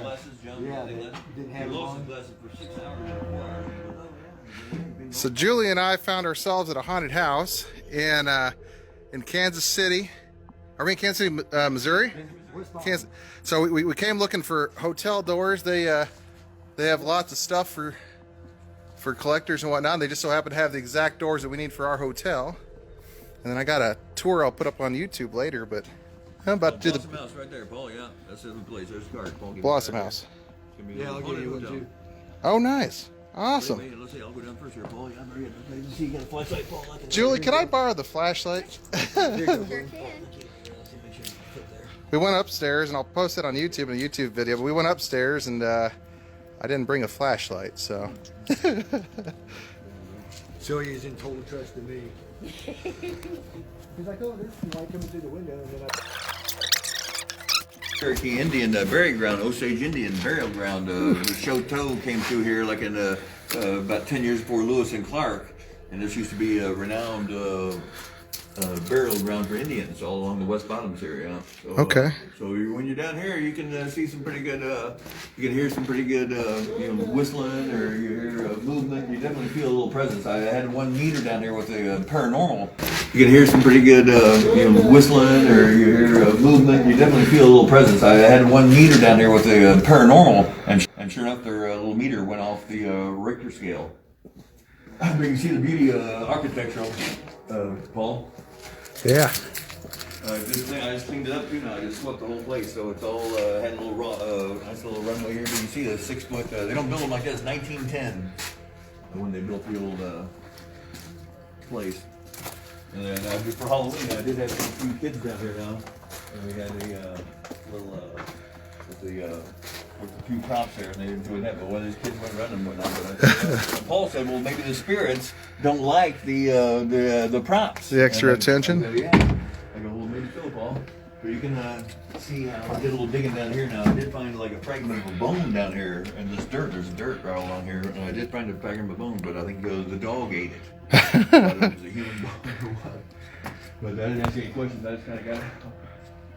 glasses, John. Yeah, they didn't have he them lost on. his glasses for 6 hours or 4 hours. He goes, oh, yeah. So Julie and I found ourselves at a haunted house in Kansas City. Are we in Kansas City, Missouri? Kansas. So we came looking for hotel doors. They have lots of stuff for collectors and whatnot. They just so happen to have the exact doors that we need for our hotel. And then I got a tour I'll put up on YouTube later, but I'm about to do Blossom House right there, Paul. Yeah, that's the place. There's the card. Paul, give me Blossom that. House. It's gonna be a Yeah, I'll haunted give you one hotel. too. Oh, nice. Awesome. Wait, let's see. I'll go down first here, Paul. Yeah, I'm ready. Let me see. You got a flashlight, Paul? Julie, can I borrow the flashlight? Here you go, Sure bud. can. We went upstairs, and I'll post it on YouTube in a YouTube video, but we went upstairs, and I didn't bring a flashlight, so. Celia's in total trust in me. He's like, oh, there's some light coming through the window, and then Cherokee Indian burial ground, Osage Indian burial ground. The Choteau came through here like in about 10 years before Lewis and Clark, and this used to be a renowned burial ground for Indians all along the West Bottoms area. So, Okay. So when you're down here, you can see some pretty good. You can hear some pretty good, whistling or you hear movement. You definitely feel a little presence. I had one meter down here with the paranormal. You can hear some pretty good, whistling or you hear movement. You definitely feel a little presence. I had one meter down here with the paranormal, and sure enough, their little meter went off the Richter scale. But you can see the beauty architectural, Paul. Yeah. This thing, I just cleaned it up too now. I just swept the whole place, so it's all had a little nice little runway here. But you can see the 6 foot. They don't build them like this. 1910, when they built the old place. And then for Halloween, I did have a few kids down here now, and we had a little with a few props there, and they enjoyed that. But one of these kids went running and whatnot. But Paul said, "Well, maybe the spirits don't like the props, The extra and attention? I go, yeah. I go, well, maybe so, Paul. But you can see how I did a little digging down here. Now I did find like a fragment of a bone down here, and this dirt. There's dirt right along here, and I did find a fragment of a bone, but I think the dog ate it. I thought it was a human bone or what. But I didn't ask any questions. I just kind of got it.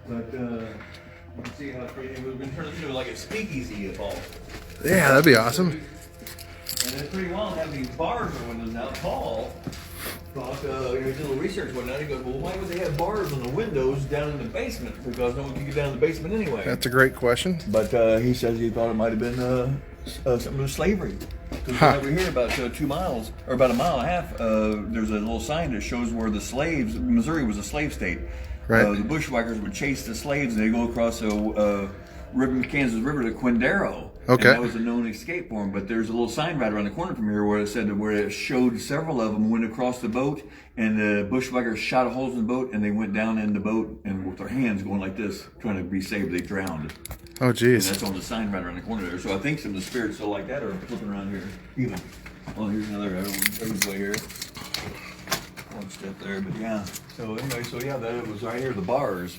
But you can see how it's pretty. We've been turning into like a speakeasy, Paul. Yeah, that'd be awesome. And it's pretty wild to have these bars on windows now. Paul thought, he did a little research one night. He goes, well, why would they have bars on the windows down in the basement? Because no one can get down in the basement anyway. That's a great question. But he says he thought it might have been something with slavery. Because over here, about 2 miles, or about a mile and a half, there's a little sign that shows where the slaves, Missouri was a slave state. Right. The bushwhackers would chase the slaves, and they go across the Kansas River to Quindaro. Okay. And that was a known escape for them. But there's a little sign right around the corner from here where it said where it showed several of them went across the boat, and the bushwhackers shot holes in the boat, and they went down in the boat, and with their hands going like this, trying to be saved, they drowned. Oh, And geez. that's on the sign right around the corner there. So I think some of the spirits still like that are flipping around here. Even. Well, here's another way here. One step there, but yeah. So anyway, that was right here. The bars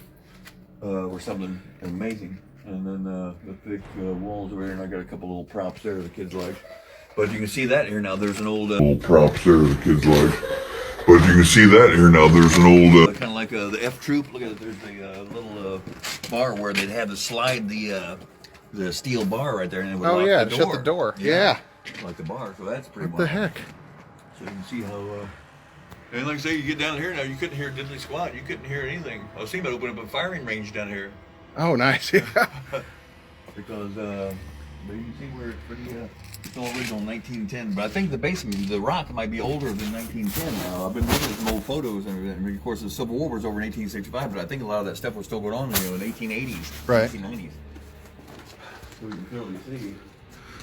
were something amazing. And then the thick walls over here, and I got a couple little props there the kids like. But you can see that here now. There's an old props there the kids like. But you can see that here now. There's an old kind of like the F Troop. Look at it. There's the little bar where they'd have to slide the steel bar right there, and it would Oh, lock yeah, the to door. shut the door. Yeah. Like the bar. So that's pretty. What the wild. heck? So you can see how. And like I say, you get down here now, you couldn't hear diddly squat. You couldn't hear anything. I was thinking about opening up a firing range down here. Oh, nice. Yeah. Because but you can see where it's pretty. It's all original 1910. But I think the basement, the rock, might be older than 1910 now. I've been looking at some old photos, and everything. Of course, the Civil War was over in 1865, but I think a lot of that stuff was still going on, in the 1880s, Right. 1890s. So you can clearly see.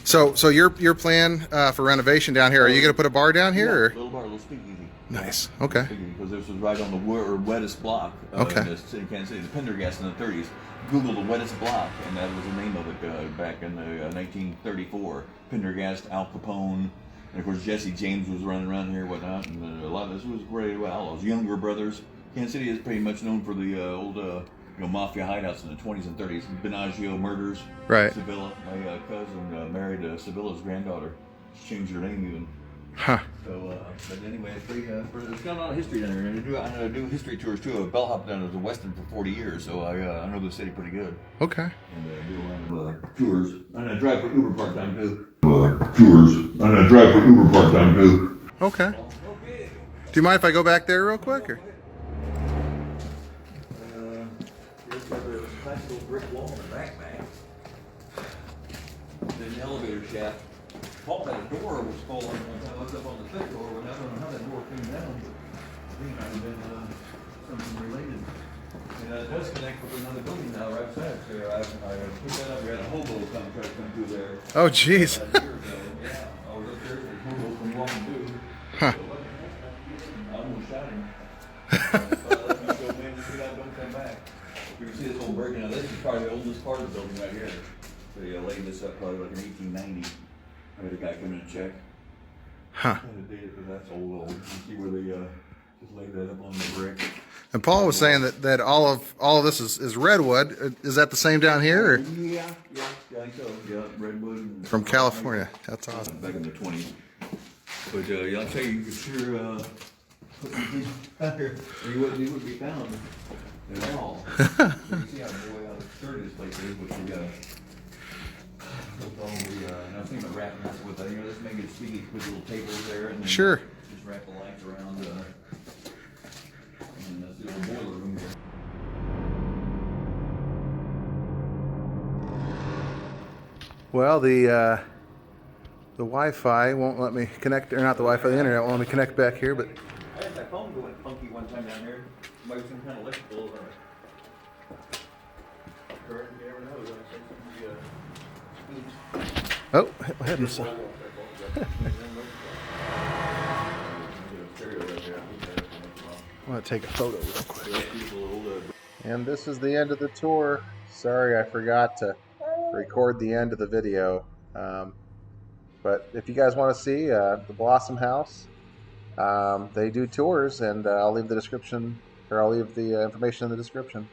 So your plan for renovation down here? Are you going to put a bar down here? Yeah, Or? little bar, little speakeasy. Nice. Okay. Because this was right on the wettest block Okay. in the city of Kansas City, the Pendergast in the 30s. Google the wettest block, and that was the name of it back in 1934. Pendergast, Al Capone, and of course Jesse James was running around here and whatnot, and a lot of this was great outlaws, younger brothers. Kansas City is pretty much known for the old mafia hideouts in the 20s and 30s. Binaggio murders. Right. Sevilla, my cousin married Sevilla's granddaughter. She changed her name even. Huh. So, but anyway, it's pretty. It's got a lot of history down here. I do history tours too. I bellhop down to the Weston for 40 years, so I know the city pretty good. Okay. And do a lot of tours. And I drive for Uber part time too. Okay. Do you mind if I go back there real quick? Or? Here's a classical brick wall in the back, man. There's an elevator shaft. Paul had a door was falling one time. I was up on the fifth floor, but I don't know how that door came down. I think it might have been something related. And it does connect with another building now right beside it. So I put that up. We had a hobo try to come through there. Oh, jeez. About a year ago. Yeah, I was up there. There's hobo from walking through. Huh. I almost shot him. Let me go, man. Just get out, don't come back. You can see this whole break. Now, this is probably the oldest part of the building right here. They laid this up probably like in 1890. I had a guy come in and check. Huh. And the data for that's old. You see where they just laid that up on the brick. And Paul was saying that all of this is redwood. Is that the same down here? Or? Yeah, I think so. Yeah, redwood. And From California. That's awesome. back in the 20s. But yeah, I'll tell you, you could sure put some things out here, or you wouldn't be found at all. So you see how sturdy this place is, which we and I was thinking about wrapping this with, let's make it speedy, put little tables there, and then Sure. just wrap the lights around, and that's the old boiler room here. Well, the Wi-Fi won't let me connect, or not the Wi-Fi, the internet won't let me connect back here. But I had my phone going funky one time down here. Might be some kind of electrical current, you never know. oh, hit my head in the sun. I want to take a photo real quick. And this is the end of the tour. Sorry, I forgot to record the end of the video. But if you guys want to see the Blossom House, they do tours, and I'll leave the description, or I'll leave the information in the description.